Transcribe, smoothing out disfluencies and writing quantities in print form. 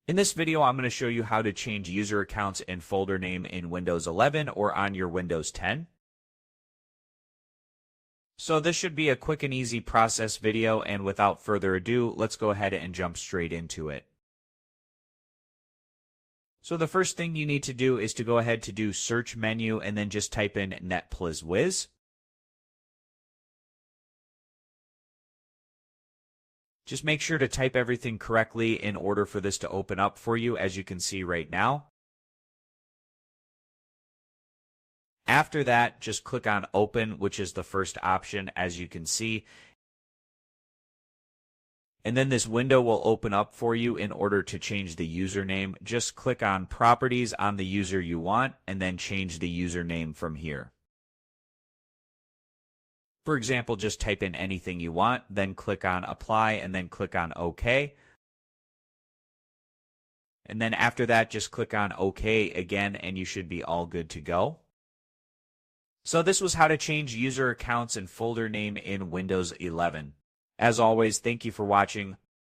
In this video, I'm going to show you how to change user accounts and folder name in Windows 11 or on your Windows 10. So this should be a quick and easy process video, and without further ado, let's go ahead and jump straight into it. So the first thing you need to do is to go ahead to do search menu and then just type in Netplwiz. Just make sure to type everything correctly in order for this to open up for you, as you can see right now. After that, just click on Open, which is the first option, as you can see. And then this window will open up for you. In order to change the username, just click on Properties on the user you want, and then change the username from here. For example, just type in anything you want, then click on Apply, and then click on OK. And then after that, just click on OK again, and you should be all good to go. So this was how to change user accounts and folder name in Windows 11. As always, thank you for watching.